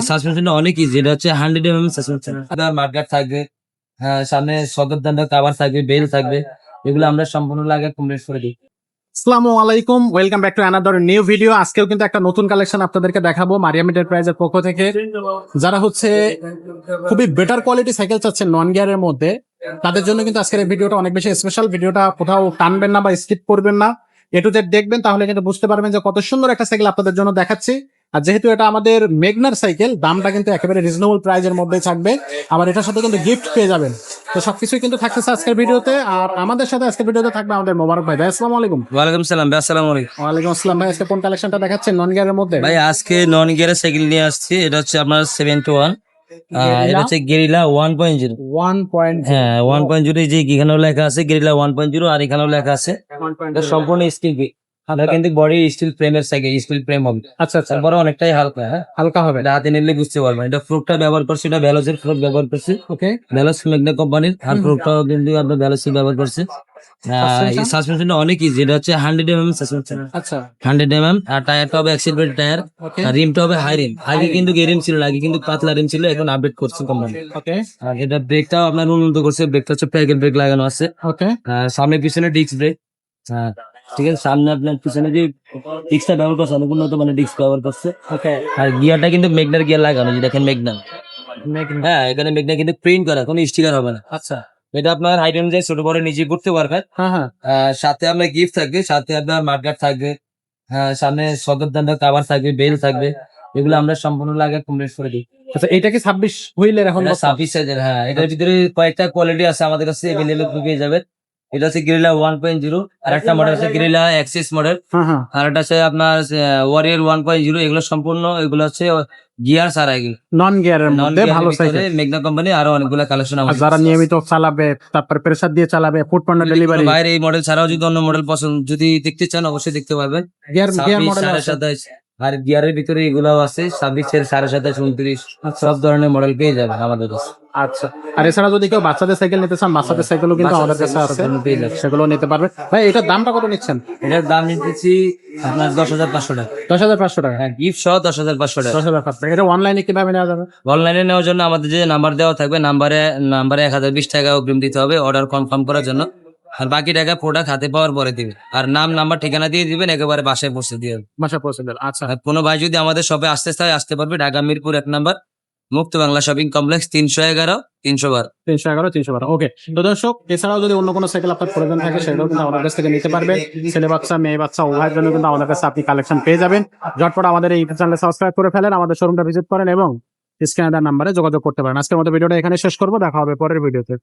সাসপেনশনটা অনেক ইজি, এটা হচ্ছে 100 mm সাসপেনশন। মার্কার থাকবে, হ্যাঁ, সামনে সদর দান্ডা কভার থাকবে, বেল থাকবে, এগুলো আমরা সম্পূর্ণ লাগে কমপ্লিট করে দিই। আসসালামু আলাইকুম, welcome back to another new video. আজকেও কিন্তু একটা নতুন কালেকশন আপনাদেরকে দেখাবো মারিয়াম এন্টারপ্রাইজের পক্ষ থেকে। যারা হচ্ছে খুবই বেটার কোয়ালিটি সাইকেল চাচ্ছেন নন গিয়ারের মধ্যে, তাদের জন্য কিন্তু আজকের এই ভিডিওটা অনেক বেশি স্পেশাল। ভিডিওটা কোথাও টানবেন না বা স্কিপ করবেন না, এ টু জেড দেখবেন, তাহলে কিন্তু বুঝতে পারবেন যে কত সুন্দর একটা সাইকেল আপনাদের জন্য দেখাচ্ছি। আর যেহেতু এটা আমাদের মেগনার সাইকেল, দামটা কিন্তু একেবারে রিজনেবল প্রাইজের মধ্যেই থাকবে। আবার এটার সাথে কিন্তু গিফট পেয়ে যাবেন। তো সবকিছুই কিন্তু থাকতেছে আজকের ভিডিওতে। আর আমাদের সাথে আজকের ভিডিওতে থাকবে আমাদের মোবারক ভাই। ভাই আসসালামু আলাইকুম। ওয়ালাইকুম সালাম ভাই, আসসালামু আলাইকুম। ওয়ালাইকুম আসসালাম ভাই। আজকে কোন কালেকশনটা দেখাচ্ছেন নন গিয়ারের মধ্যে? ভাই আজকে নন গিয়ারের সাইকেল নিয়ে আসছি, এটা হচ্ছে আপনার 7-1, এটা হচ্ছে গেরিলা 1.0। 1.0। হ্যাঁ, 1.0 এই যে এখানেও লেখা আছে গেরিলা 1.0, আর এখানেও লেখা আছে। এটা সম্পূর্ণ স্টিল, এটা কিন্তু বডি স্টিল ফ্রেমের সাইকেল, স্টিল ফ্রেম হবে। আচ্ছা আচ্ছা, তারপরে অনেকটাই হালকা, হ্যাঁ হালকা হবে। এটা হাতে নিলে বুঝতে পারবেন। এটা ফ্রুটটা ব্যবহার করছি, এটা ভ্যালোসের ফ্রুট ব্যবহার করছি, ওকে, ভ্যালোস মেগনা কোম্পানির। আর ফ্রুটটাও কিন্তু আপনার ভ্যালোসের ব্যবহার করছি। এই সাসপেনশনটা অনেক ইজি, এটা হচ্ছে 100 mm সাসপেনশন। আচ্ছা 100 mm। আর টায়ারটা হবে অ্যাক্সিলবেল টায়ার, ওকে আর রিমটা হবে হাই রিম। আগে কিন্তু রিম ছিল না, আগে কিন্তু পাতলা রিম ছিল, এখন আপডেট করছে কোম্পানি। ওকে আর এটা ব্রেকটাও আপনার উন্নত করছে, ব্রেকটা হচ্ছে প্যাকেট ব্রেক লাগানো আছে। ওকে সামনে পিছনে ডিস্ক ব্রেক। হ্যাঁ ঠিক আছে, সামনে আপনার পিছনে যে ডিস্কটা ব্যবহার করছে অনেক উন্নত মানে ডিস্ক ব্যবহার করছে। ওকে। আর গিয়ারটা কিন্তু মেগনার গিয়ার লাগানো, যে দেখেন মেগনা। হ্যাঁ, এখানে মেগনা কিন্তু প্রিন্ট করা, কোনো স্টিকার হবে না। আচ্ছা, এটা আপনার হাইট অনুযায়ী ছোট বড় নিজে করতে পারবেন। হ্যাঁ হ্যাঁ সাথে আপনার গিফট থাকবে, সাথে আপনার মার্কার থাকবে, হ্যাঁ, সামনে সদর দান্ডা কভার থাকবে, বেল থাকবে, এগুলো আমরা সম্পূর্ণ লাগে কমপ্লিট করে দিই। আচ্ছা। এটা কি 26 হুইলের এখন? এটা 26 সাইজের, হ্যাঁ। এটার ভিতরে কয়েকটা কোয়ালিটি আছে আমাদের কাছে, এভেলেবল পেয়ে যাবেন। এটা হচ্ছে গেরিলা 1.0, আর একটা মডেল আছে গেরিলা এক্সিস মডেল, হ্যাঁ হ্যাঁ, আর একটা আছে আপনার ওয়ারিয়র 1.0। এগুলো সম্পূর্ণ, এগুলো হচ্ছে গিয়ার ছাড়া, এগুলো নন গিয়ারের নন মধ্যে ভালো সাইকেল। মেগনা কোম্পানি আরো অনেকগুলো কালেকশন আর আমাদের যারা কাছে আছে। নিয়মিত চালাবে, তারপর প্রেসার দিয়ে চালাবে, ফুড পণ্য ডেলিভারি, বাইরে এই মডেল ছাড়াও যদি অন্য মডেল পছন্দ যদি দেখতে চান অবশ্যই দেখতে পারবেন। গিয়ার 26, মডেল আছে। 27, আর গিয়ারের ভিতরে এগুলাও আছে 26, 27, 29, সব ধরনের মডেল পেয়ে যাবেন আমাদের কাছে। আচ্ছা। আর এছাড়া যদি কেউ বাচ্চাদের সাইকেল নিতে চান, বাচ্চাদের সাইকেলও কিন্তু আমাদের কাছে আছে, পেয়ে যাবেন। সেগুলো নিতে পারবে। ভাই এটার দামটা কত নিচ্ছেন? এটার দাম নিতেছি আপনার 10,500 টাকা। 10,500 টাকা। হ্যাঁ, গিফট সহ 10,500 টাকা। 10,500 টাকা। এটা অনলাইনে কিভাবে নেওয়া যাবে? অনলাইনে নেওয়ার জন্য আমাদের যে নাম্বার দেওয়া থাকবে, নাম্বারে 1020 টাকা অগ্রিম দিতে হবে অর্ডার কনফার্ম করার জন্য। আর বাকি টাকা প্রোডাক্ট হাতে পাওয়ার পরে দিবে। আর নাম, নাম্বার, ঠিকানা দিয়ে দিবেন, একেবারে বাসায় পৌঁছে দিয়ে দেবে। বাসা পৌঁছে দেন। আচ্ছা, আর কোনো ভাই যদি আমাদের শপে আসতে চায় আসতে পারবে, ঢাকা মিরপুর 1 নাম্বার, মুক্ত বাংলা শপিং কমপ্লেক্স, 311 312। 311 312। ওকে। তো দর্শক, এছাড়াও যদি অন্য কোনো সাইকেল আপনার প্রয়োজন থাকে, সেটাও কিন্তু আমাদের কাছ থেকে নিতে পারবেন। ছেলে বাচ্চা মেয়ে বাচ্চা উভয়ের জন্য কিন্তু আমাদের কাছে আপনি কালেকশন পেয়ে যাবেন। ঝটপট আমাদের এই ইউটিউব চ্যানেলে সাবস্ক্রাইব করে ফেলেন, আমাদের শোরুমটা ভিজিট করেন এবং স্ক্যানার নাম্বারে যোগাযোগ করতে পারেন। আজকের মতো ভিডিওটা এখানে শেষ করবো, দেখা হবে পরের ভিডিওতে।